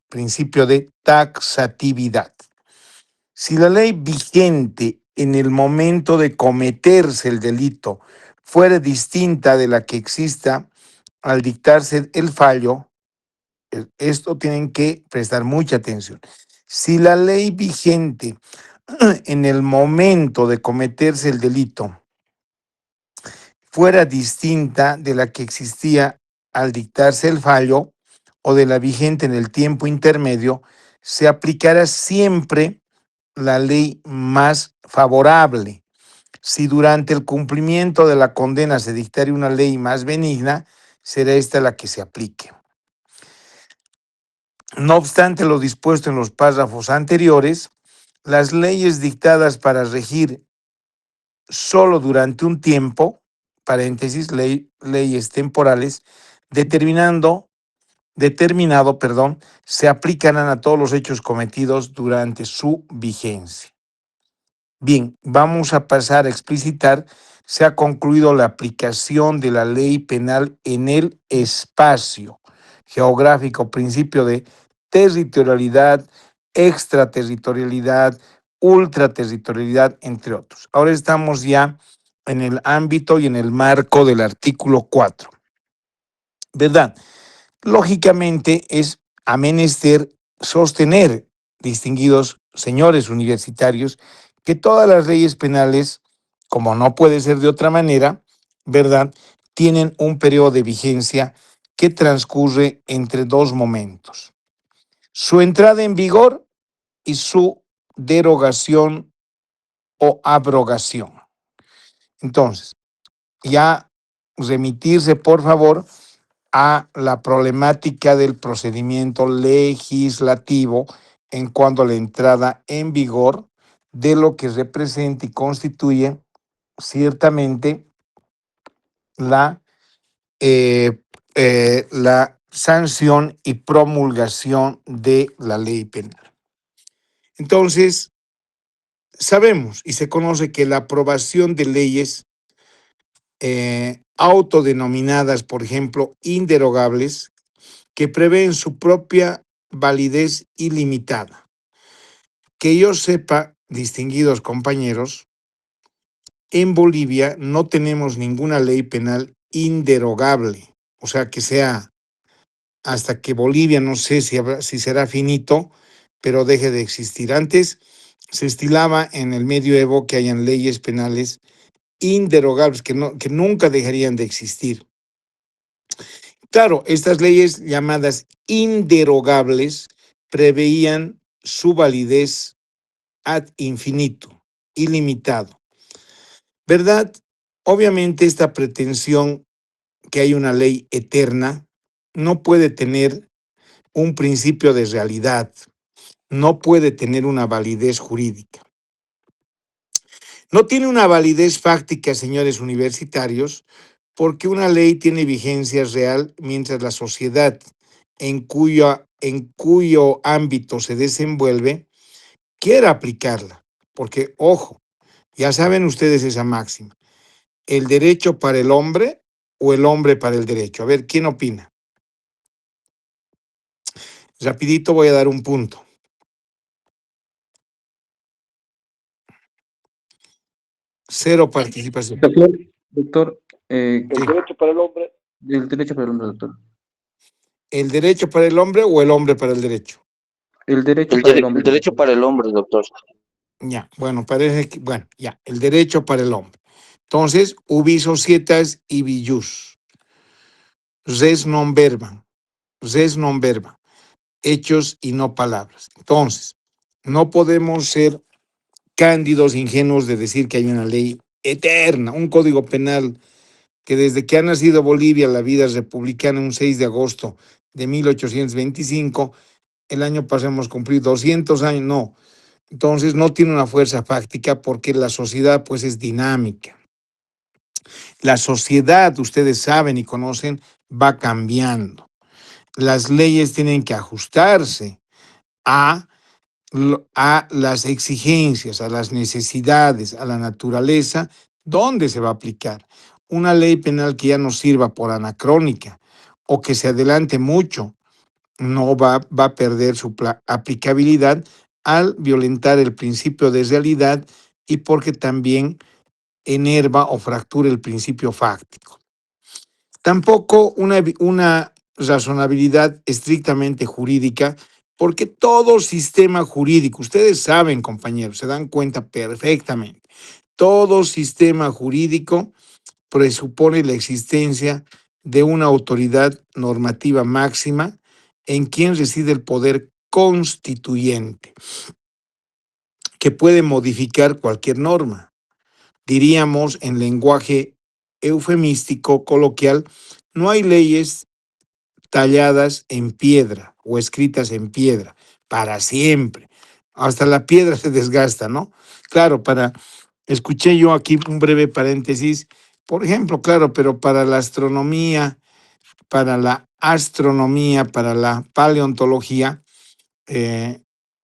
principio de taxatividad. Si la ley vigente en el momento de cometerse el delito fuera distinta de la que exista al dictarse el fallo, esto tienen que prestar mucha atención. Si la ley vigente en el momento de cometerse el delito fuera distinta de la que existía al dictarse el fallo o de la vigente en el tiempo intermedio, se aplicará siempre la ley más favorable. Si durante el cumplimiento de la condena se dictare una ley más benigna, será esta la que se aplique. No obstante lo dispuesto en los párrafos anteriores, las leyes dictadas para regir solo durante un tiempo, paréntesis, leyes temporales, determinado, se aplicarán a todos los hechos cometidos durante su vigencia. Bien, vamos a pasar a explicitar. Se ha concluido la aplicación de la ley penal en el espacio geográfico, principio de territorialidad, extraterritorialidad, ultraterritorialidad, entre otros. Ahora estamos ya en el ámbito y en el marco del artículo 4, ¿verdad? Lógicamente es menester sostener, distinguidos señores universitarios, que todas las leyes penales, como no puede ser de otra manera, ¿verdad?, tienen un periodo de vigencia que transcurre entre dos momentos: su entrada en vigor y su derogación o abrogación. Entonces, ya remitirse, por favor, a la problemática del procedimiento legislativo en cuanto a la entrada en vigor de lo que representa y constituye ciertamente la, la sanción y promulgación de la ley penal. Entonces, sabemos y se conoce que la aprobación de leyes autodenominadas, por ejemplo, inderogables, que prevén su propia validez ilimitada. Que yo sepa, distinguidos compañeros, en Bolivia no tenemos ninguna ley penal inderogable, o sea, que sea hasta que Bolivia, no sé si será finito, pero deje de existir. Antes se estilaba en el medioevo que hayan leyes penales inderogables, que nunca dejarían de existir. Claro, estas leyes llamadas inderogables preveían su validez ad infinito, ilimitado, ¿verdad? Obviamente esta pretensión que hay una ley eterna no puede tener un principio de realidad, no puede tener una validez jurídica. No tiene una validez fáctica, señores universitarios, porque una ley tiene vigencia real mientras la sociedad en cuyo ámbito se desenvuelve quiera aplicarla. Porque, ojo, ya saben ustedes esa máxima: el derecho para el hombre o el hombre para el derecho. A ver, ¿quién opina? Rapidito voy a dar un punto. Cero participación. Doctor, El derecho para el hombre. el derecho para el hombre, doctor. ¿El derecho para el hombre o el hombre para el derecho? El derecho para el hombre. El derecho para el hombre, doctor. Ya, bueno, parece que, bueno, ya, el derecho para el hombre. Entonces, ubi societas ibi jus. Res non verba. Res non verba. Hechos y no palabras. Entonces, no podemos ser cándidos, ingenuos de decir que hay una ley eterna, un código penal que desde que ha nacido Bolivia, la vida republicana, un 6 de agosto de 1825, el año pasado hemos cumplido 200 años, no. Entonces no tiene una fuerza fáctica porque la sociedad pues es dinámica. La sociedad, ustedes saben y conocen, va cambiando. Las leyes tienen que ajustarse a las exigencias, a las necesidades, a la naturaleza, ¿dónde se va a aplicar? Una ley penal que ya no sirva por anacrónica o que se adelante mucho no va a perder su aplicabilidad al violentar el principio de realidad y porque también enerva o fractura el principio fáctico. Tampoco una razonabilidad estrictamente jurídica, porque todo sistema jurídico, ustedes saben, compañeros, se dan cuenta perfectamente, todo sistema jurídico presupone la existencia de una autoridad normativa máxima en quien reside el poder constituyente, que puede modificar cualquier norma. Diríamos en lenguaje eufemístico, coloquial, no hay leyes talladas en piedra o escritas en piedra para siempre. Hasta la piedra se desgasta, ¿no? Claro, escuché yo aquí un breve paréntesis, por ejemplo, claro, pero para la astronomía, para la astronomía, para la paleontología, eh,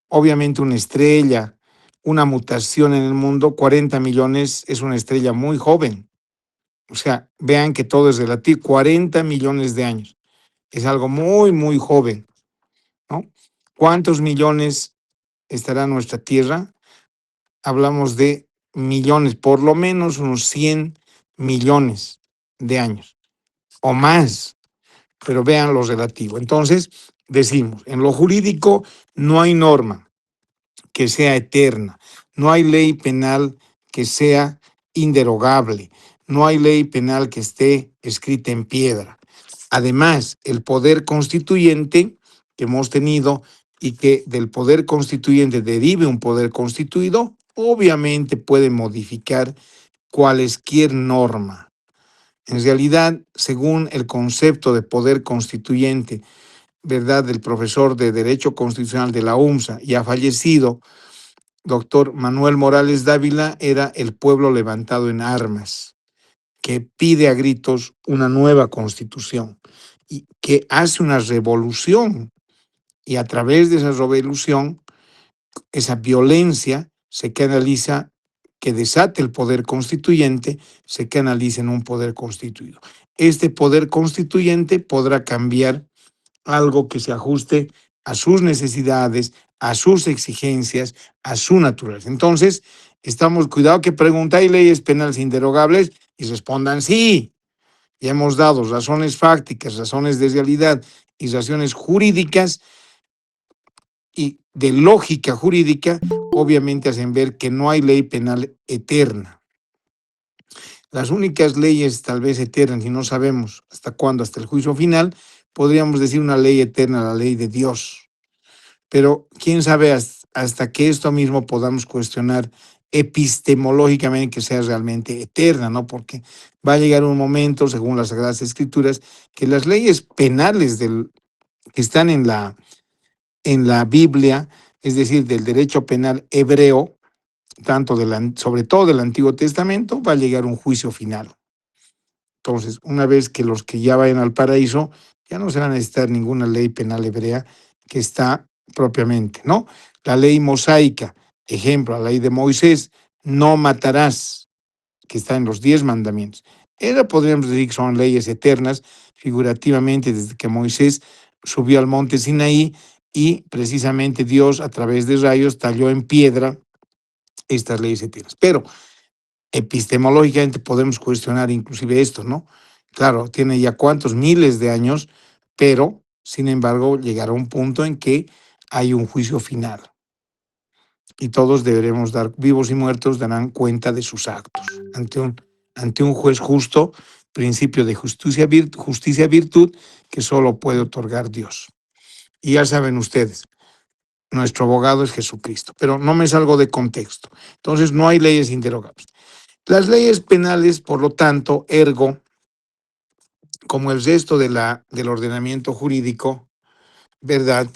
obviamente una estrella, una mutación en el mundo, 40 millones es una estrella muy joven. O sea, vean que todo es relativo, 40 millones de años. Es algo muy, muy joven, ¿no? ¿Cuántos millones estará nuestra Tierra? Hablamos de millones, por lo menos unos 100 millones de años o más, pero vean lo relativo. Entonces, decimos, en lo jurídico no hay norma que sea eterna, no hay ley penal que sea inderogable, no hay ley penal que esté escrita en piedra. Además, el poder constituyente que hemos tenido y que del poder constituyente derive un poder constituido, obviamente puede modificar cualesquier norma. En realidad, según el concepto de poder constituyente, ¿verdad?, del profesor de Derecho Constitucional de la UMSA, ya fallecido, doctor Manuel Morales Dávila, era el pueblo levantado en armas, que pide a gritos una nueva constitución y que hace una revolución, y a través de esa revolución, esa violencia se canaliza, que desate el poder constituyente, se canaliza en un poder constituido. Este poder constituyente podrá cambiar algo que se ajuste a sus necesidades, a sus exigencias, a su naturaleza. Entonces, cuidado que preguntáis leyes penales inderogables y respondan sí. Ya hemos dado razones fácticas, razones de realidad y razones jurídicas y de lógica jurídica, obviamente hacen ver que no hay ley penal eterna. Las únicas leyes tal vez eternas, y no sabemos hasta cuándo, hasta el juicio final, podríamos decir una ley eterna, la ley de Dios. Pero quién sabe hasta que esto mismo podamos cuestionar epistemológicamente que sea realmente eterna, ¿no? Porque va a llegar un momento, según las Sagradas Escrituras, que las leyes penales que están en la Biblia, es decir, del derecho penal hebreo, sobre todo del Antiguo Testamento, va a llegar un juicio final. Entonces, una vez que los que ya vayan al paraíso, ya no se va a necesitar ninguna ley penal hebrea que está propiamente, ¿no? La ley mosaica, ejemplo, la ley de Moisés, no matarás, que está en los 10 mandamientos. Podríamos decir que son leyes eternas, figurativamente, desde que Moisés subió al monte Sinaí y precisamente Dios, a través de rayos, talló en piedra estas leyes eternas. Pero epistemológicamente podemos cuestionar inclusive esto, ¿no? Claro, tiene ya cuántos miles de años, pero, sin embargo, llegará un punto en que hay un juicio final. Y todos deberemos vivos y muertos, darán cuenta de sus actos. Ante un juez justo, principio de justicia, virtud, que solo puede otorgar Dios. Y ya saben ustedes, nuestro abogado es Jesucristo, pero no me salgo de contexto. Entonces, no hay leyes inderogables. Las leyes penales, por lo tanto, ergo, como el resto del ordenamiento jurídico, ¿verdad?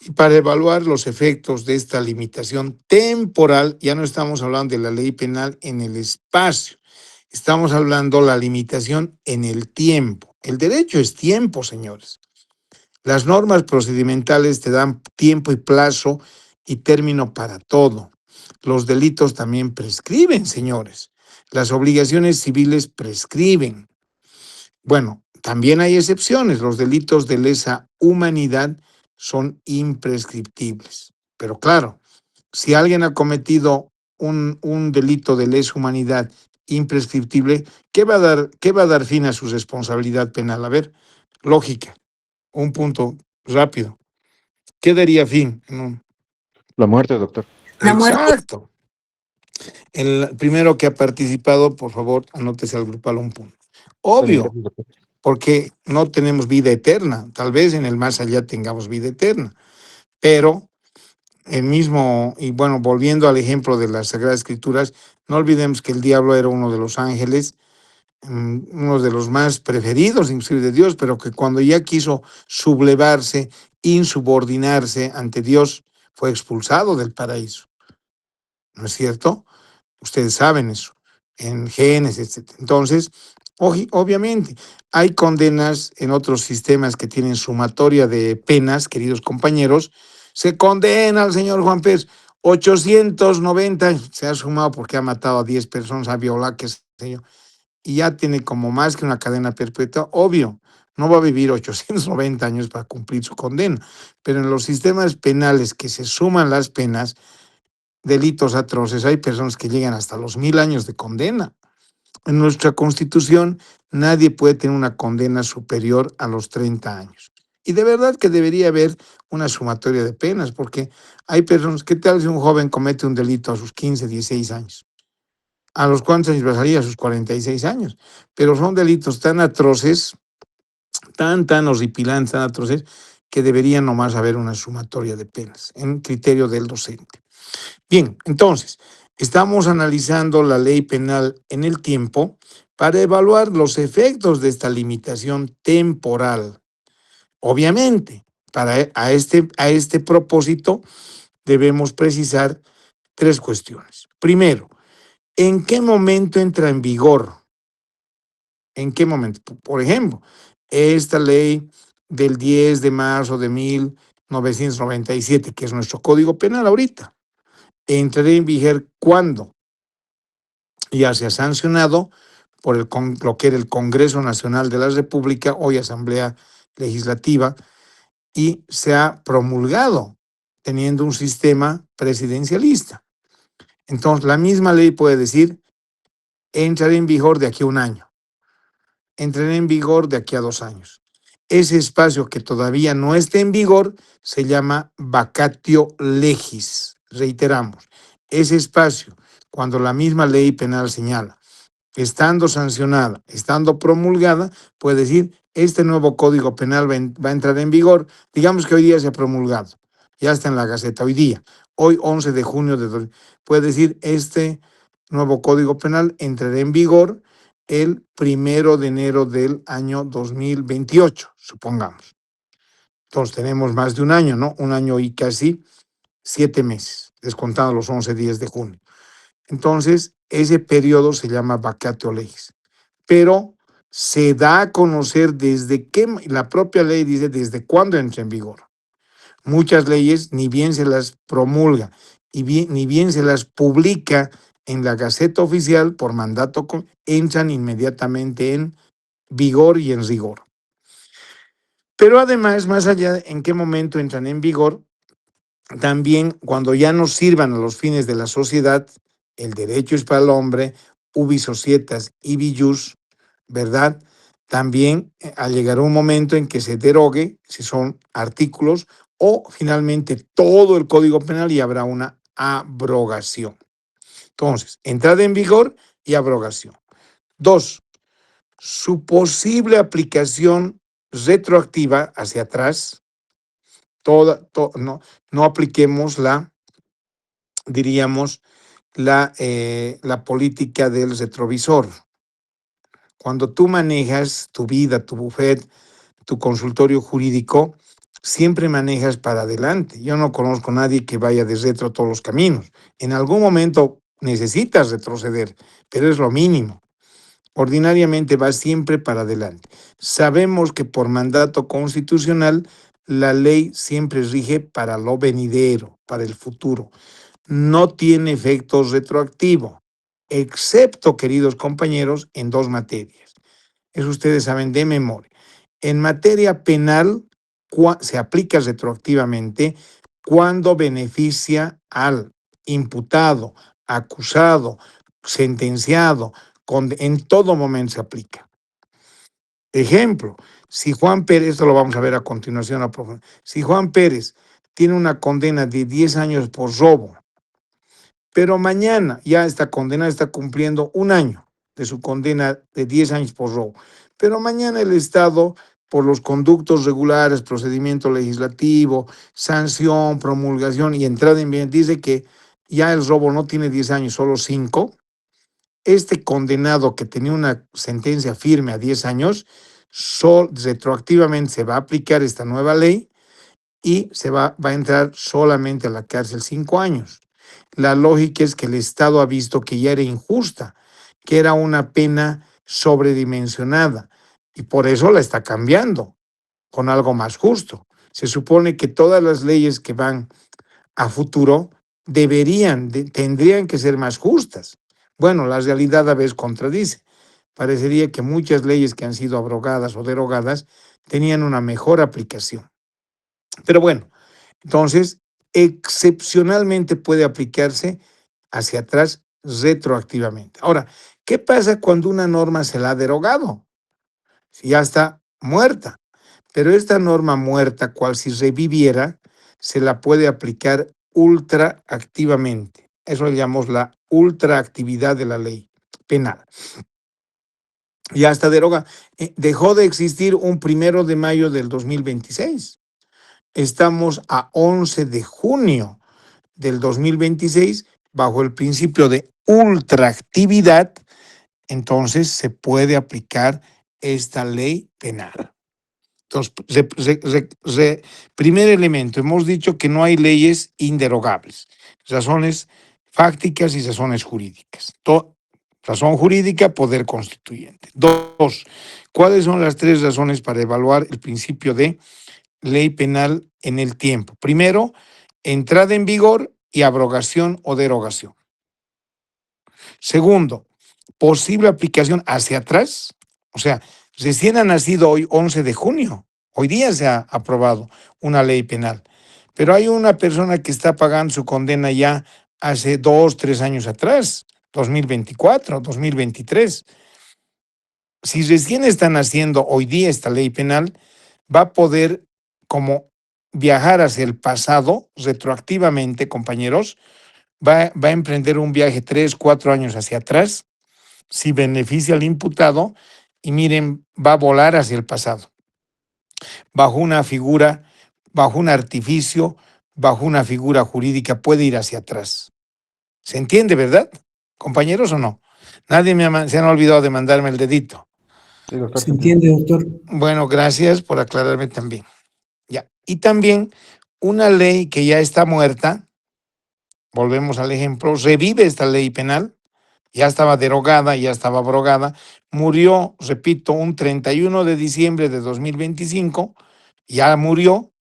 Y para evaluar los efectos de esta limitación temporal, ya no estamos hablando de la ley penal en el espacio, estamos hablando de la limitación en el tiempo. El derecho es tiempo, señores. Las normas procedimentales te dan tiempo y plazo y término para todo. Los delitos también prescriben, señores. Las obligaciones civiles prescriben. Bueno, También hay excepciones. Los delitos de lesa humanidad son imprescriptibles. Pero claro, si alguien ha cometido un delito de lesa humanidad imprescriptible, ¿qué va a dar fin a su responsabilidad penal? A ver, lógica, un punto rápido. ¿Qué daría fin? La muerte, doctor. Exacto. El primero que ha participado, por favor, anótese al grupal un punto. Está bien, Obvio, gracias, doctor. porque no tenemos vida eterna. Tal vez en el más allá tengamos vida eterna, pero el mismo, y bueno, volviendo al ejemplo de las Sagradas Escrituras, no olvidemos que el diablo era uno de los ángeles, uno de los más preferidos, inclusive de Dios, pero que cuando ya quiso sublevarse, insubordinarse ante Dios, fue expulsado del paraíso. ¿No es cierto? Ustedes saben eso, en Génesis, etc. Entonces, obviamente, hay condenas en otros sistemas que tienen sumatoria de penas, queridos compañeros. Se condena al señor Juan Pérez 890, se ha sumado porque ha matado a 10 personas, ha violado, qué sé yo, y ya tiene como más que una cadena perpetua, obvio. No va a vivir 890 años para cumplir su condena, pero en los sistemas penales que se suman las penas, delitos atroces, hay personas que llegan hasta los 1000 años de condena. En nuestra Constitución, nadie puede tener una condena superior a los 30 años. Y de verdad que debería haber una sumatoria de penas, porque hay personas, ¿qué tal si un joven comete un delito a sus 15, 16 años? ¿A los cuántos años pasaría? A sus 46 años. Pero son delitos tan atroces, tan horripilantes, tan atroces, que debería nomás haber una sumatoria de penas, en criterio del docente. Bien, entonces, estamos analizando la ley penal en el tiempo para evaluar los efectos de esta limitación temporal. Obviamente, a este propósito debemos precisar tres cuestiones. Primero, ¿en qué momento entra en vigor? ¿En qué momento? Por ejemplo, esta ley del 10 de marzo de 1997, que es nuestro Código Penal ahorita, entrará en vigor cuando ya se ha sancionado por lo que era el Congreso Nacional de la República, hoy Asamblea Legislativa, y se ha promulgado teniendo un sistema presidencialista. Entonces, la misma ley puede decir, entrará en vigor de aquí a un año, entrará en vigor de aquí a 2 años. Ese espacio que todavía no esté en vigor se llama vacatio legis. Reiteramos, ese espacio, cuando la misma ley penal señala, estando sancionada, estando promulgada, puede decir, este nuevo Código Penal va a entrar en vigor. Digamos que hoy día se ha promulgado, ya está en la Gaceta, hoy 11 de junio puede decir, este nuevo Código Penal entrará en vigor el 1 de enero del año 2028, supongamos. Entonces tenemos más de un año, ¿no? Un año y casi 7 meses, descontando los 11 días de junio. Entonces, ese periodo se llama vacatio legis, pero se da a conocer desde qué, la propia ley dice desde cuándo entra en vigor. Muchas leyes ni bien se las promulga ni bien se las publica en la Gaceta Oficial por mandato, entran inmediatamente en vigor y en rigor. Pero además, más allá de en qué momento entran en vigor, también cuando ya no sirvan a los fines de la sociedad, el derecho es para el hombre, ubi societas ibi jus, ¿verdad? También llegará un momento en que se derogue, si son artículos, o finalmente todo el Código Penal y habrá una abrogación. Entonces, entrada en vigor y abrogación. 2, su posible aplicación retroactiva hacia atrás, no apliquemos diríamos, la política del retrovisor. Cuando tú manejas tu vida, tu buffet, tu consultorio jurídico, siempre manejas para adelante. Yo no conozco a nadie que vaya de retro todos los caminos. En algún momento necesitas retroceder, pero es lo mínimo. Ordinariamente vas siempre para adelante. Sabemos que por mandato constitucional la ley siempre rige para lo venidero, para el futuro. No tiene efecto retroactivo, excepto, queridos compañeros, en 2 materias. Eso ustedes saben de memoria. En materia penal, se aplica retroactivamente cuando beneficia al imputado, acusado, sentenciado, en todo momento se aplica. Ejemplo, si Juan Pérez, esto lo vamos a ver a continuación, si Juan Pérez tiene una condena de 10 años por robo, pero mañana ya esta condena está cumpliendo un año de su condena de 10 años por robo, pero mañana el Estado, por los conductos regulares, procedimiento legislativo, sanción, promulgación y entrada en vigor, dice que ya el robo no tiene 10 años, solo 5. Este condenado que tenía una sentencia firme a 10 años, retroactivamente se va a aplicar esta nueva ley y va a entrar solamente a la cárcel 5 años. La lógica es que el Estado ha visto que ya era injusta, que era una pena sobredimensionada y por eso la está cambiando con algo más justo. Se supone que todas las leyes que van a futuro tendrían que ser más justas. Bueno, la realidad a veces contradice. Parecería que muchas leyes que han sido abrogadas o derogadas tenían una mejor aplicación. Pero bueno, entonces, excepcionalmente puede aplicarse hacia atrás retroactivamente. Ahora, ¿qué pasa cuando una norma se la ha derogado? Si ya está muerta. Pero esta norma muerta, cual si reviviera, se la puede aplicar ultraactivamente. Eso le llamamos la ultraactividad de la ley penal. Ya está derogada. Dejó de existir un 1 de mayo del 2026. Estamos a 11 de junio del 2026 bajo el principio de ultraactividad, entonces se puede aplicar esta ley penal. Entonces, primer elemento, hemos dicho que no hay leyes inderogables, razones fácticas y razones jurídicas. Razón jurídica, poder constituyente. 2, ¿cuáles son las 3 razones para evaluar el principio de ley penal en el tiempo? Primero, entrada en vigor y abrogación o derogación. Segundo, posible aplicación hacia atrás. O sea, recién ha nacido hoy 11 de junio. Hoy día se ha aprobado una ley penal. Pero hay una persona que está pagando su condena ya hace 2, 3 años atrás, 2024, 2023. Si recién está naciendo hoy día esta ley penal, va a poder como viajar hacia el pasado retroactivamente, compañeros, va a emprender un viaje 3, 4 años hacia atrás, si beneficia al imputado, y miren, va a volar hacia el pasado, bajo una figura, bajo un artificio, bajo una figura jurídica, puede ir hacia atrás. ¿Se entiende, verdad, compañeros, o no? Nadie se han olvidado de mandarme el dedito. Sí, doctor. Se entiende, doctor. Bueno, gracias por aclararme también. Ya. Y también una ley que ya está muerta, volvemos al ejemplo, revive esta ley penal, ya estaba derogada, ya estaba abrogada, murió, repito, un 31 de diciembre de 2025, ya murió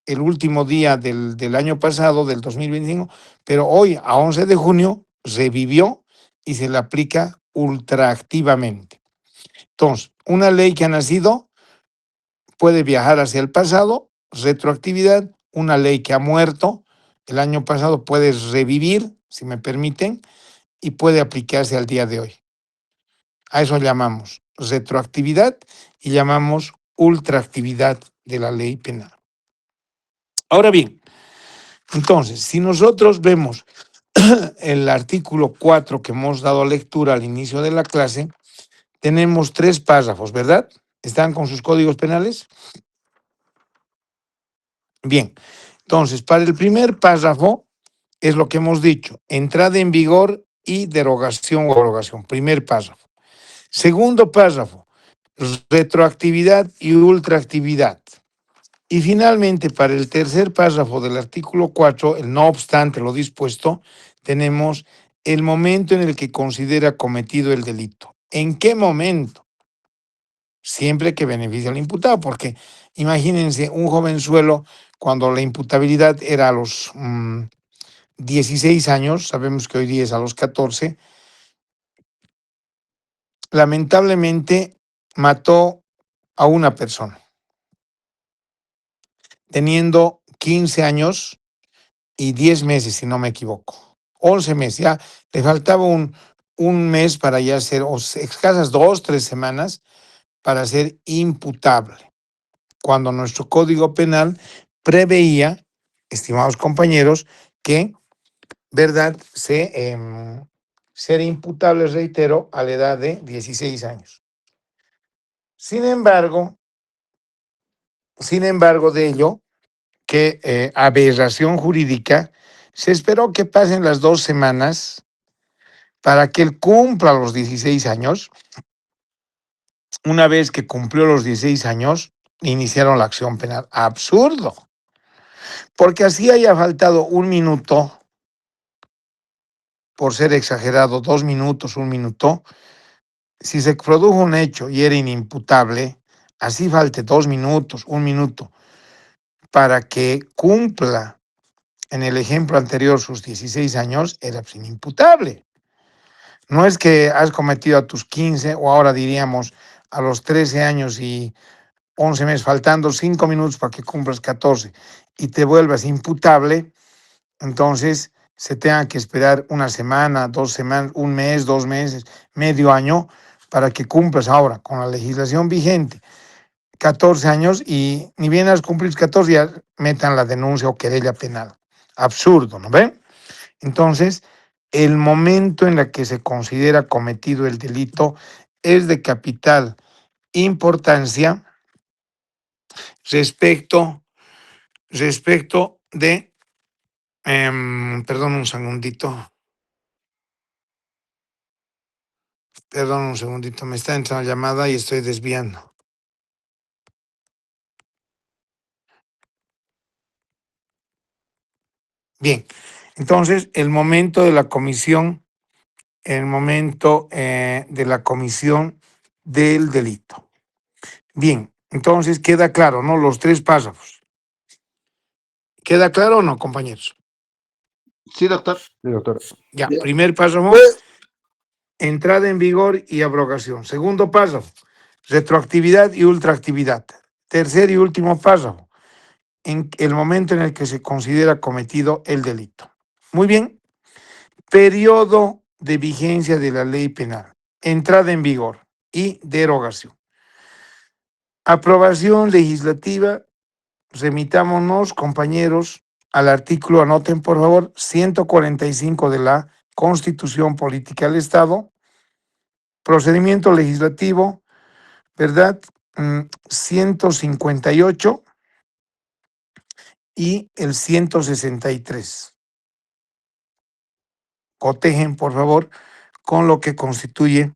el último día del año pasado, del 2025, pero hoy, a 11 de junio, revivió y se le aplica ultraactivamente. Entonces, una ley que ha nacido puede viajar hacia el pasado, retroactividad, una ley que ha muerto el año pasado puede revivir, si me permiten, y puede aplicarse al día de hoy. A eso llamamos retroactividad y llamamos ultraactividad de la ley penal. Ahora bien, entonces, si nosotros vemos el artículo 4 que hemos dado lectura al inicio de la clase, tenemos 3 párrafos, ¿verdad? ¿Están con sus códigos penales? Bien, entonces, para el primer párrafo es lo que hemos dicho, entrada en vigor y derogación o abrogación, primer párrafo. Segundo párrafo, retroactividad y ultraactividad. Y finalmente, para el tercer párrafo del artículo 4, el no obstante lo dispuesto, tenemos el momento en el que considera cometido el delito. ¿En qué momento? Siempre que beneficie al imputado, porque imagínense un jovenzuelo cuando la imputabilidad era a los 16 años, sabemos que hoy día es a los 14, lamentablemente mató a una persona, teniendo 15 años y 10 meses, si no me equivoco. 11 meses, ya le faltaba un mes para ya ser, o escasas 2, 3 semanas para ser imputable, cuando nuestro Código Penal preveía, estimados compañeros, que, ¿verdad?, ser imputable, reitero, a la edad de 16 años. Sin embargo, de ello, que aberración jurídica, se esperó que pasen las 2 semanas para que él cumpla los 16 años. Una vez que cumplió los 16 años, iniciaron la acción penal. Absurdo, porque así haya faltado un minuto, por ser exagerado, 2 minutos, 1 minuto, si se produjo un hecho y era inimputable, así falte 2 minutos, 1 minuto, para que cumpla en el ejemplo anterior sus 16 años, era inimputable. No es que has cometido a tus 15 o ahora diríamos a los 13 años y 11 meses, faltando 5 minutos para que cumplas 14 y te vuelvas imputable, entonces se tenga que esperar una semana, 2 semanas, un mes, 2 meses, medio año para que cumplas ahora con la legislación vigente 14 años y ni bien has cumplido 14 ya metan la denuncia o querella penal. Absurdo, ¿no ven? Entonces, el momento en el que se considera cometido el delito es de capital importancia respecto de, perdón un segundito, me está entrando llamada y estoy desviando. Bien, entonces el momento de la comisión del delito. Bien, entonces queda claro, ¿no? Los 3 párrafos. ¿Queda claro o no, compañeros? Sí, doctor. Sí, doctor. Ya, primer párrafo, entrada en vigor y abrogación. Segundo párrafo, retroactividad y ultraactividad. Tercer y último párrafo, en el momento en el que se considera cometido el delito. Muy bien, periodo de vigencia de la ley penal, entrada en vigor y derogación. Aprobación legislativa, remitámonos, compañeros, al artículo, anoten por favor, 145 de la Constitución Política del Estado, procedimiento legislativo, ¿verdad? 158 y el 163. Cotejen, por favor, con lo que constituye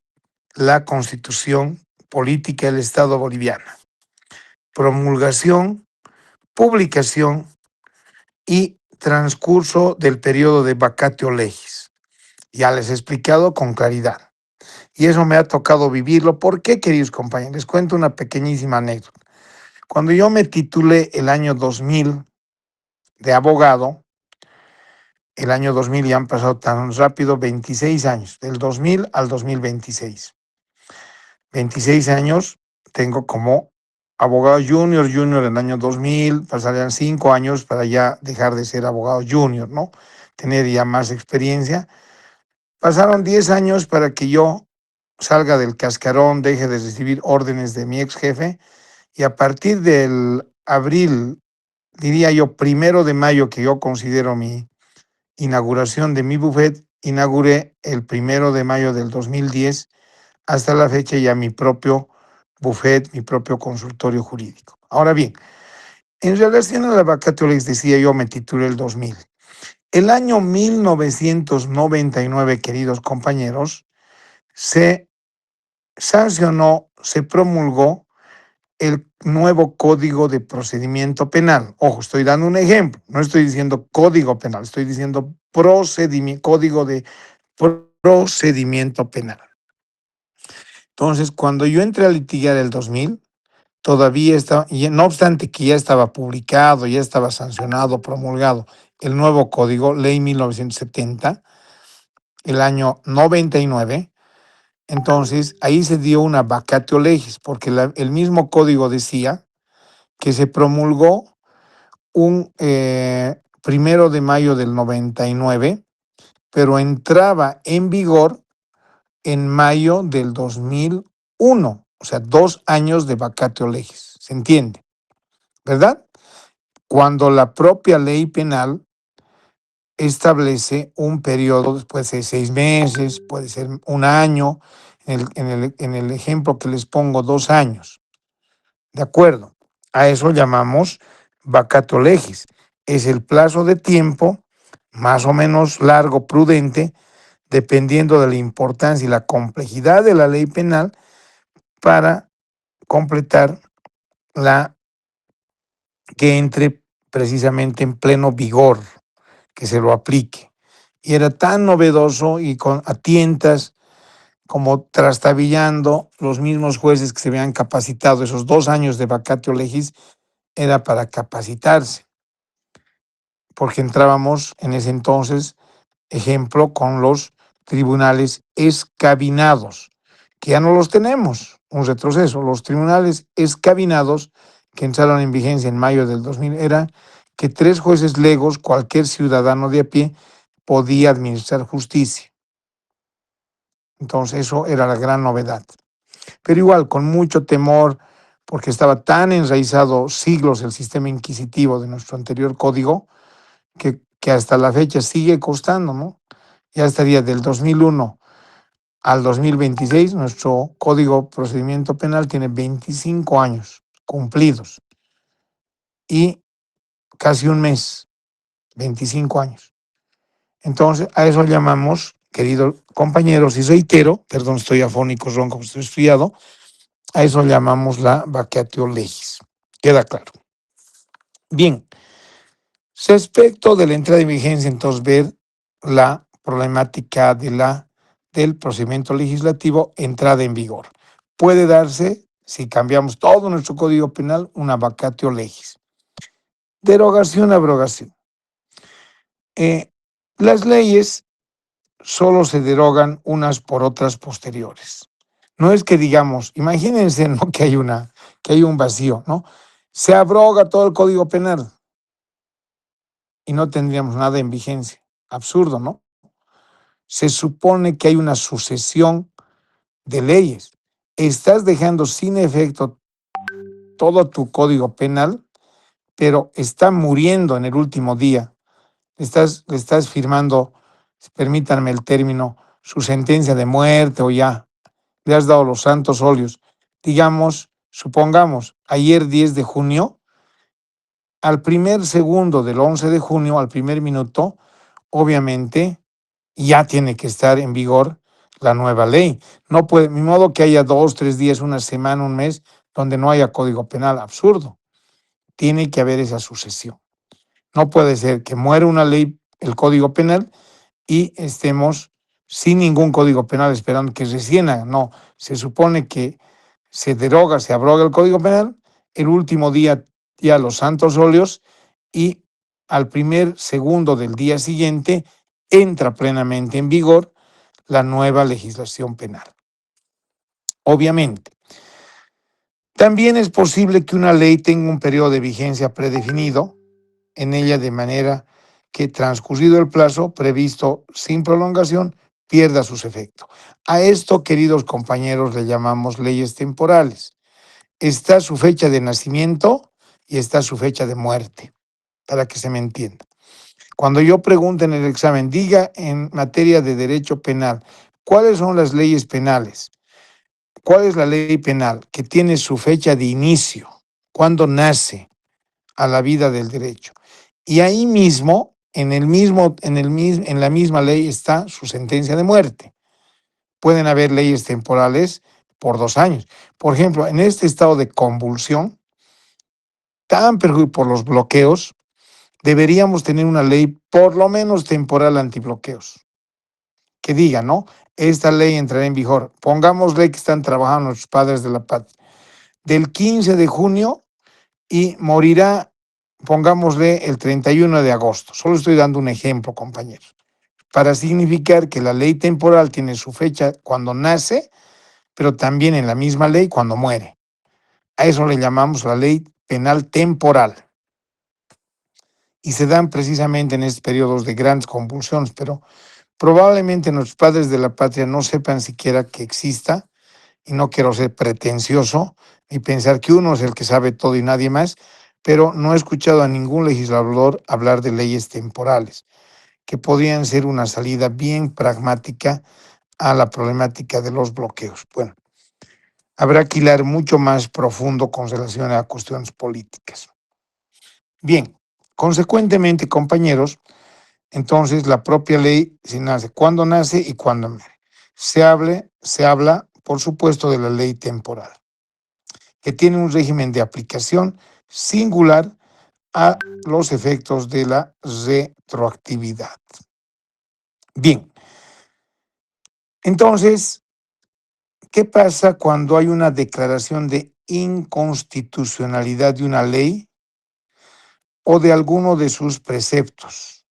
la Constitución Política del Estado boliviano. Promulgación, publicación y transcurso del periodo de vacatio legis. Ya les he explicado con claridad. Y eso me ha tocado vivirlo. ¿Por qué, queridos compañeros? Les cuento una pequeñísima anécdota. Cuando yo me titulé el año 2000 de abogado, el año 2000 ya han pasado tan rápido, 26 años, del 2000 al 2026. 26 años tengo como abogado junior en el año 2000, pasarían 5 años para ya dejar de ser abogado junior, ¿no? Tener ya más experiencia. Pasaron 10 años para que yo salga del cascarón, deje de recibir órdenes de mi ex jefe y a partir del abril, diría yo, 1 de mayo, que yo considero mi inauguración de mi bufet, inauguré el 1 de mayo del 2010 hasta la fecha ya mi propio bufet, mi propio consultorio jurídico. Ahora bien, en relación a la vacatio legis, decía yo, me titulé el 2000. El año 1999, queridos compañeros, se sancionó, se promulgó el nuevo Código de Procedimiento Penal. Ojo, estoy dando un ejemplo, no estoy diciendo Código Penal, estoy diciendo Código de Procedimiento Penal. Entonces, cuando yo entré a litigar el 2000, todavía estaba, y no obstante que ya estaba publicado, ya estaba sancionado, promulgado el nuevo Código, Ley 1970, el año 99, Entonces, ahí se dio una vacatio legis, porque el mismo código decía que se promulgó un 1 de mayo del 99, pero entraba en vigor en mayo del 2001, o sea, 2 años de vacatio legis, ¿se entiende? ¿Verdad? Cuando la propia ley penal establece un periodo, puede ser 6 meses, puede ser 1 año, en el ejemplo que les pongo, 2 años. ¿De acuerdo? A eso llamamos vacatio legis. Es el plazo de tiempo más o menos largo, prudente, dependiendo de la importancia y la complejidad de la ley penal para completar la que entre precisamente en pleno vigor, que se lo aplique. Y era tan novedoso y a tientas como trastabillando los mismos jueces que se habían capacitado esos 2 años de vacatio legis, era para capacitarse, porque entrábamos en ese entonces, ejemplo, con los tribunales escabinados, que ya no los tenemos, un retroceso. Los tribunales escabinados, que entraron en vigencia en mayo del 2000, era que 3 jueces legos, cualquier ciudadano de a pie, podía administrar justicia. Entonces eso era la gran novedad. Pero igual, con mucho temor, porque estaba tan enraizado siglos el sistema inquisitivo de nuestro anterior código, que hasta la fecha sigue costando, ¿no? Ya estaría del 2001 al 2026, nuestro Código Procedimiento Penal tiene 25 años cumplidos y casi un mes, 25 años. Entonces, a eso llamamos, queridos compañeros, y reitero, perdón, estoy afónico, ronco, estoy resfriado, a eso llamamos la vacatio legis. ¿Queda claro? Bien, respecto de la entrada en vigencia, entonces, ver la problemática del procedimiento legislativo, entrada en vigor. Puede darse, si cambiamos todo nuestro Código Penal, una vacatio legis. Derogación, abrogación. Las leyes solo se derogan unas por otras posteriores. No es que digamos, imagínense, ¿no?, que hay un vacío, ¿no? Se abroga todo el Código Penal y no tendríamos nada en vigencia. Absurdo, ¿no? Se supone que hay una sucesión de leyes. Estás dejando sin efecto todo tu Código Penal, pero está muriendo en el último día. Le estás firmando, permítanme el término, su sentencia de muerte, o ya le has dado los santos óleos. Digamos, supongamos, ayer 10 de junio, al primer segundo del 11 de junio, al primer minuto, obviamente ya tiene que estar en vigor la nueva ley. No puede, ni modo que haya 2, 3 días, una semana, un mes, donde no haya Código Penal. Absurdo. Tiene que haber esa sucesión. No puede ser que muera una ley, el Código Penal, y estemos sin ningún Código Penal esperando que recién haga. No, se supone que se deroga, se abroga el Código Penal, el último día ya los santos óleos, y al primer segundo del día siguiente entra plenamente en vigor la nueva legislación penal. Obviamente, también es posible que una ley tenga un periodo de vigencia predefinido en ella, de manera que, transcurrido el plazo previsto sin prolongación, pierda sus efectos. A esto, queridos compañeros, le llamamos leyes temporales. Está su fecha de nacimiento y está su fecha de muerte, para que se me entienda. Cuando yo pregunte en el examen, diga en materia de derecho penal, ¿cuáles son las leyes penales? ¿Cuál es la ley penal que tiene su fecha de inicio? ¿Cuándo nace a la vida del derecho? Y ahí mismo, en la misma ley está su sentencia de muerte. Pueden haber leyes temporales por 2 años. Por ejemplo, en este estado de convulsión, tan perjudicial por los bloqueos, deberíamos tener una ley por lo menos temporal antibloqueos, que diga, ¿no? Esta ley entrará en vigor. Pongámosle que están trabajando nuestros padres de la patria del 15 de junio y morirá, pongámosle, el 31 de agosto. Solo estoy dando un ejemplo, compañeros. para significar que la ley temporal tiene su fecha cuando nace, pero también en la misma ley cuando muere. A eso le llamamos la ley penal temporal. Y se dan precisamente en estos periodos de grandes convulsiones, pero probablemente nuestros padres de la patria no sepan siquiera que exista, y no quiero ser pretencioso ni pensar que uno es el que sabe todo y nadie más, pero no he escuchado a ningún legislador hablar de leyes temporales, que podrían ser una salida bien pragmática a la problemática de los bloqueos. Bueno, habrá que hilar mucho más profundo con relación a cuestiones políticas. Bien, consecuentemente, compañeros, entonces la propia ley se nace cuándo nace y cuándo muere. Se habla, por supuesto, de la ley temporal, que tiene un régimen de aplicación singular a los efectos de la retroactividad. Bien, entonces, ¿qué pasa cuando hay una declaración de inconstitucionalidad de una ley o de alguno de sus preceptos?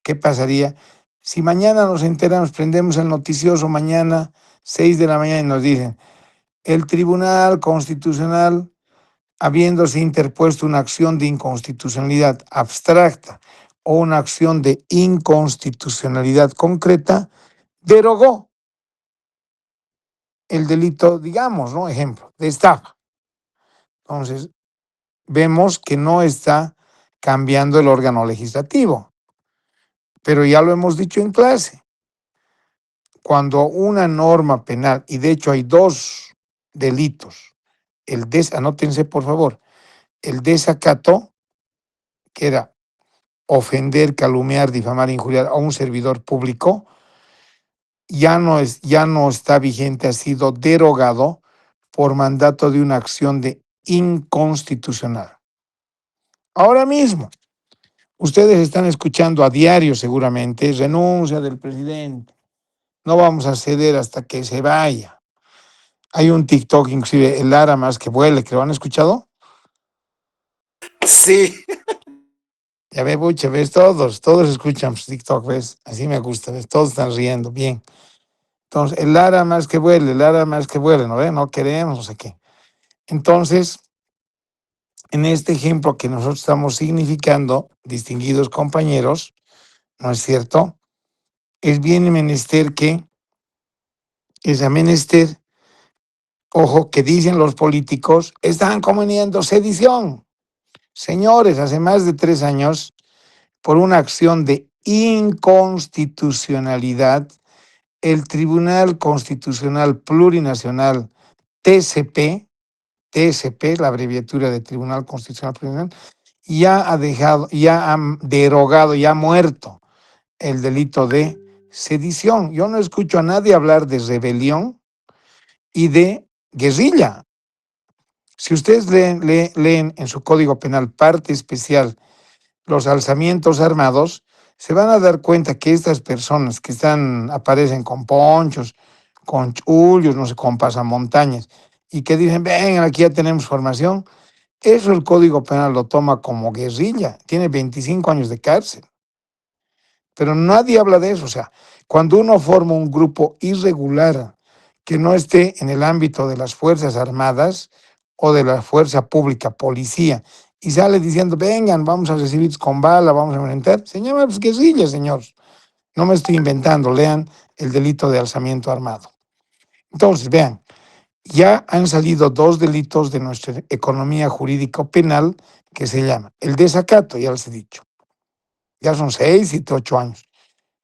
¿Qué pasaría si mañana nos enteramos, prendemos el noticioso mañana, 6 de la mañana, y nos dicen, el Tribunal Constitucional, habiéndose interpuesto una acción de inconstitucionalidad abstracta o una acción de inconstitucionalidad concreta, derogó el delito, digamos, ¿no? Ejemplo, de estafa. Entonces, vemos que no está cambiando el órgano legislativo, pero ya lo hemos dicho en clase. Cuando una norma penal, y de hecho hay dos delitos, anótense por favor, el desacato, que era ofender, calumniar, difamar, injuriar a un servidor público, ya no está vigente, ha sido derogado por mandato de una acción de inconstitucional. Ahora mismo, ustedes están escuchando a diario seguramente, renuncia del presidente, no vamos a ceder hasta que se vaya. Hay un TikTok, inclusive, el ara más que vuele, que lo han escuchado. Sí. Ya ve, Buche, ves, todos escuchan TikTok, ves, así me gusta, ves, todos están riendo, bien. Entonces, el ara más que vuele, ¿no ve? No queremos, no sé qué. Entonces, en este ejemplo que nosotros estamos significando, distinguidos compañeros, ¿no es cierto? Es bien menester ojo, que dicen los políticos, están cometiendo sedición. Señores, hace más de 3 años, por una acción de inconstitucionalidad, el Tribunal Constitucional Plurinacional, TCP, la abreviatura de Tribunal Constitucional Plurinacional, ya ha derogado, ya ha muerto el delito de sedición. Yo no escucho a nadie hablar de rebelión y de guerrilla. Si ustedes leen en su Código Penal parte especial los alzamientos armados, se van a dar cuenta que estas personas que aparecen con ponchos, con chullos, no sé, con pasamontañas, y que dicen, vengan, aquí ya tenemos formación, eso el Código Penal lo toma como guerrilla, tiene 25 años de cárcel. Pero nadie habla de eso, o sea, cuando uno forma un grupo irregular que no esté en el ámbito de las Fuerzas Armadas o de la Fuerza Pública, policía, y sale diciendo, vengan, vamos a recibir con bala, vamos a enfrentar, se llama pues, guerrilla, señor. No me estoy inventando, lean el delito de alzamiento armado. Entonces, vean, ya han salido 2 delitos de nuestra economía jurídico penal que se llama el desacato, ya les he dicho. Ya son 6, 7, 8 años.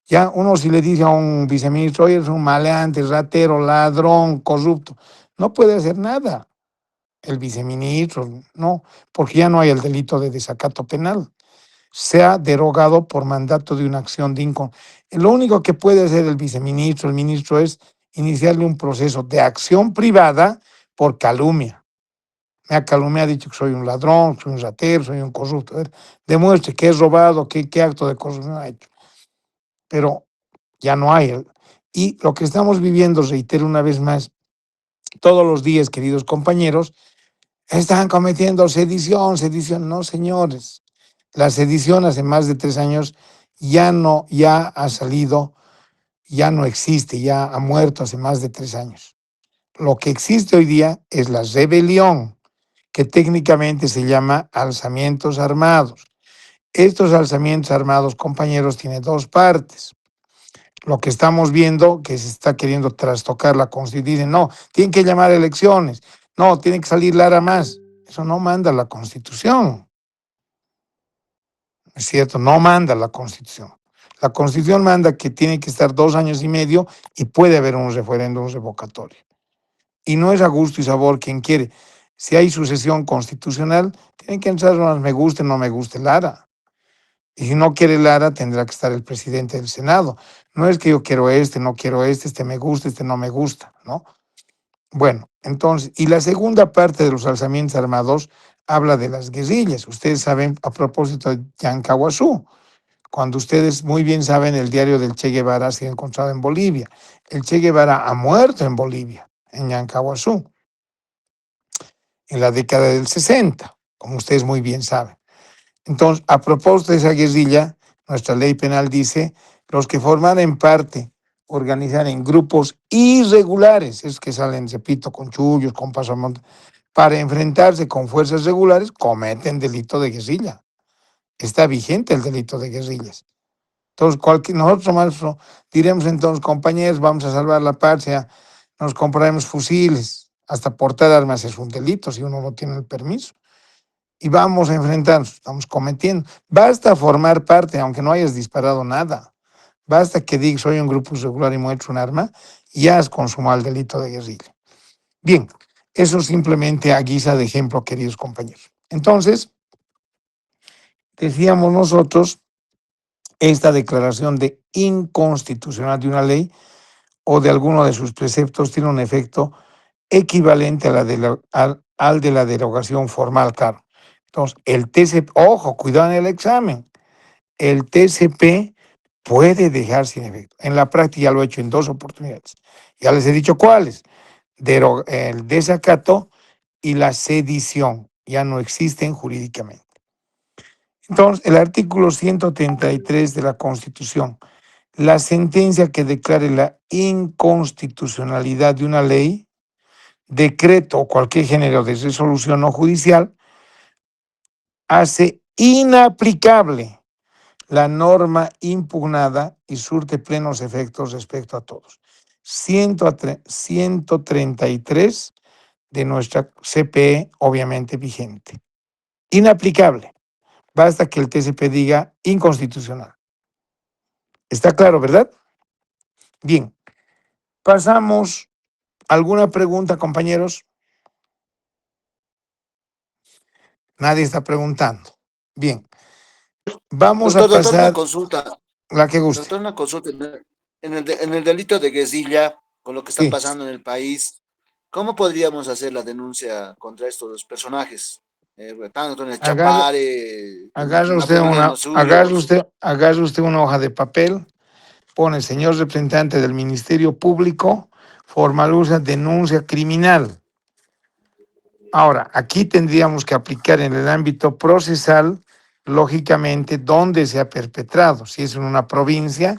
Ya uno si le dice a un viceministro, oye, es un maleante, ratero, ladrón, corrupto, no puede hacer nada el viceministro, no, porque ya no hay el delito de desacato penal. Se ha derogado por mandato de una acción de Lo único que puede hacer el viceministro, el ministro, es iniciarle un proceso de acción privada por calumnia. Me ha calumniado, ha dicho que soy un ladrón, soy un ratero, soy un corrupto. A ver, demuestre que he robado, qué acto de corrupción ha hecho. Pero ya no hay. Y lo que estamos viviendo, reitero una vez más, todos los días, queridos compañeros, están cometiendo sedición. No, señores. La sedición hace más de 3 años ya ha salido, ya no existe, ya ha muerto hace más de 3 años. Lo que existe hoy día es la rebelión, que técnicamente se llama alzamientos armados. Estos alzamientos armados, compañeros, tienen dos partes. Lo que estamos viendo, que se está queriendo trastocar la Constitución, dicen, no, tienen que llamar a elecciones, no, tiene que salir Lara más. Eso no manda la Constitución, ¿es cierto? No manda la Constitución. La Constitución manda que tiene que estar 2 años y medio y puede haber un referéndum revocatorio. Y no es a gusto y sabor quien quiere. Si hay sucesión constitucional, tienen que entrar más me guste o no me guste Lara. Y si no quiere Lara, tendrá que estar el presidente del Senado. No es que yo quiero no quiero este me gusta, este no me gusta, ¿no? Bueno, entonces, y la segunda parte de los alzamientos armados habla de las guerrillas. Ustedes saben, a propósito de Yancahuazú, cuando ustedes muy bien saben, el diario del Che Guevara ha sido encontrado en Bolivia. El Che Guevara ha muerto en Bolivia, en Yancahuazú, en la década del 60, como ustedes muy bien saben. Entonces, a propósito de esa guerrilla, nuestra ley penal dice, los que formaren parte, organizar en grupos irregulares, es que salen, repito, con chullos, con pasamontes, para enfrentarse con fuerzas regulares, cometen delito de guerrilla. Está vigente el delito de guerrillas. Entonces, nosotros más diremos entonces, compañeros, vamos a salvar la patria, nos compraremos fusiles, hasta portar armas es un delito si uno no tiene el permiso. Y vamos a enfrentarnos, estamos cometiendo. Basta formar parte, aunque no hayas disparado nada. Basta que digas, soy un grupo irregular y muestro un arma, y ya has consumado el delito de guerrilla. Bien, eso simplemente a guisa de ejemplo, queridos compañeros. Entonces, decíamos nosotros, esta declaración de inconstitucional de una ley o de alguno de sus preceptos tiene un efecto equivalente al de la derogación formal, claro. Entonces, el TCP, ojo, cuidado en el examen, el TCP puede dejar sin efecto. En la práctica lo he hecho en 2 oportunidades. Ya les he dicho cuáles. El desacato y la sedición ya no existen jurídicamente. Entonces, el artículo 133 de la Constitución, la sentencia que declare la inconstitucionalidad de una ley, decreto o cualquier género de resolución no judicial, hace inaplicable la norma impugnada y surte plenos efectos respecto a todos. 133 de nuestra CPE, obviamente vigente. Inaplicable. Basta que el TCP diga inconstitucional. ¿Está claro, verdad? Bien. Pasamos. ¿Alguna pregunta, compañeros? Nadie está preguntando. Bien. Vamos a pasar. Doctor, una consulta. La que guste. Doctor, una consulta. En el delito de guerrilla, con lo que está Sí. pasando en el país, ¿cómo podríamos hacer la denuncia contra estos dos personajes? Tanto en el Chapare, Agarre usted una hoja de papel, pone señor representante del Ministerio Público, formaliza denuncia criminal. Ahora, aquí tendríamos que aplicar en el ámbito procesal, lógicamente, dónde se ha perpetrado. Si es en una provincia,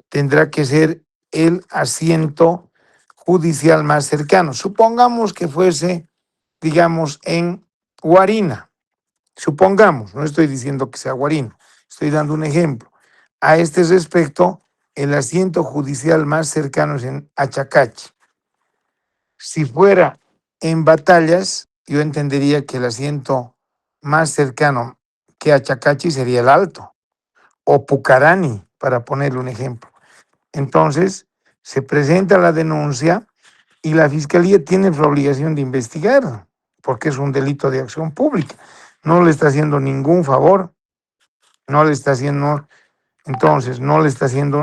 tendrá que ser el asiento judicial más cercano. Supongamos que fuese, digamos, en Huarina. Supongamos, no estoy diciendo que sea Huarina, estoy dando un ejemplo. A este respecto, el asiento judicial más cercano es en Achacachi. Si fuera en Batallas, yo entendería que el asiento más cercano que Achacachi sería el Alto, o Pucarani, para ponerle un ejemplo. Entonces, se presenta la denuncia y la Fiscalía tiene la obligación de investigar, porque es un delito de acción pública. No le está haciendo ningún favor, no le está haciendo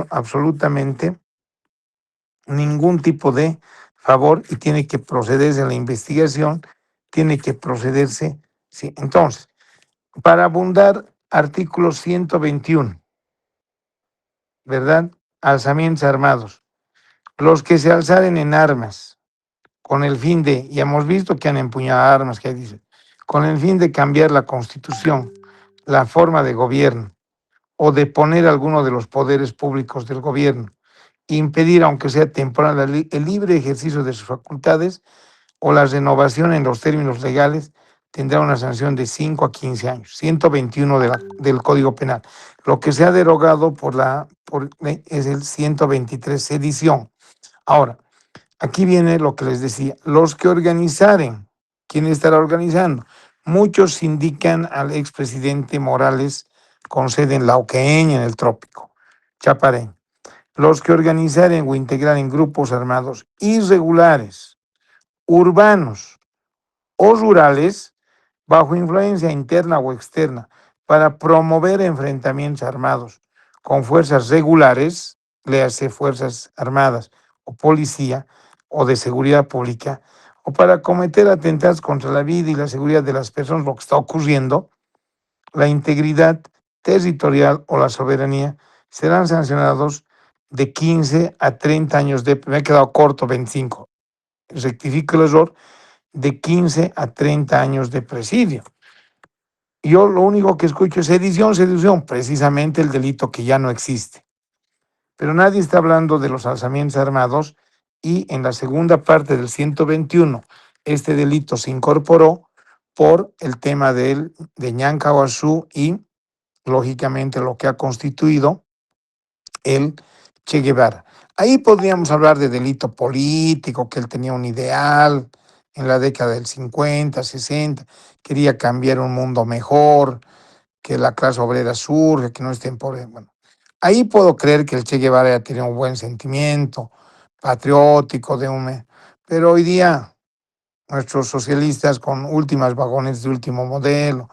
absolutamente ningún tipo de favor y tiene que procederse a la investigación, tiene que procederse, sí. Entonces, para abundar, artículo 121, ¿verdad? Alzamientos armados. Los que se alzaren en armas con el fin de, ya hemos visto que han empuñado armas, que dice, con el fin de cambiar la Constitución, la forma de gobierno o deponer alguno de los poderes públicos del gobierno, impedir, aunque sea temporal, el libre ejercicio de sus facultades o la renovación en los términos legales, tendrá una sanción de 5 a 15 años, 121 del Código Penal. Lo que se ha derogado es el 123, sedición. Ahora, aquí viene lo que les decía, los que organizaren, ¿quién estará organizando? Muchos indican al expresidente Morales con sede en Lauqueña, en el Trópico, Chaparén. Los que organizaren o integraren grupos armados irregulares, urbanos o rurales, bajo influencia interna o externa, para promover enfrentamientos armados con fuerzas regulares, léase fuerzas armadas o policía o de seguridad pública, o para cometer atentados contra la vida y la seguridad de las personas, lo que está ocurriendo, la integridad territorial o la soberanía, serán sancionados de 15 a 30 años de... Me he quedado corto, 25. Rectifico el error, de 15 a 30 años de presidio. Yo lo único que escucho es sedición, precisamente el delito que ya no existe. Pero nadie está hablando de los alzamientos armados y en la segunda parte del 121 este delito se incorporó por el tema de Ñancahuazú y, lógicamente, lo que ha constituido el Che Guevara. Ahí podríamos hablar de delito político, que él tenía un ideal en la década del 50, 60, quería cambiar un mundo mejor, que la clase obrera surge, que no estén pobres. Bueno, ahí puedo creer que el Che Guevara ya tenía un buen sentimiento patriótico, pero hoy día nuestros socialistas con últimas vagones de último modelo,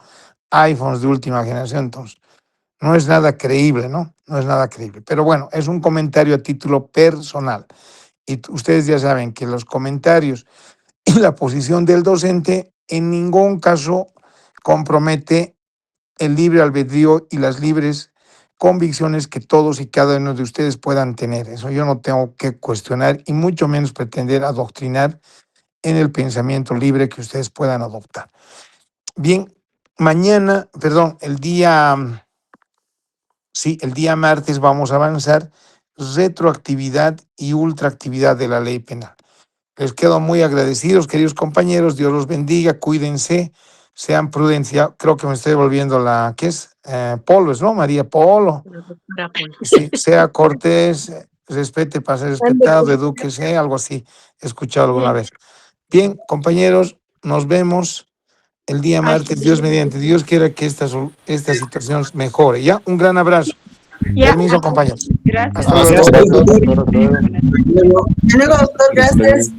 iPhones de última generación, entonces no es nada creíble, ¿no? No es nada creíble. Pero bueno, es un comentario a título personal. Y ustedes ya saben que los comentarios y la posición del docente en ningún caso compromete el libre albedrío y las libres convicciones que todos y cada uno de ustedes puedan tener. Eso yo no tengo que cuestionar y mucho menos pretender adoctrinar en el pensamiento libre que ustedes puedan adoptar. Bien, el día martes vamos a avanzar retroactividad y ultraactividad de la ley penal. Les quedo muy agradecidos, queridos compañeros. Dios los bendiga, cuídense, sean prudentes. Ya creo que me estoy volviendo ¿qué es? Polo, ¿no? María Polo. Sí, sea cortés, respete para ser respetado, edúquese, algo así. He escuchado alguna vez. Bien, compañeros, nos vemos el día martes, Dios mediante. Dios quiera que esta situación mejore. ¿Ya? Un gran abrazo. Permiso, compañeros. Gracias. Hasta luego. Gracias, doctor. Hasta luego, doctor. Gracias.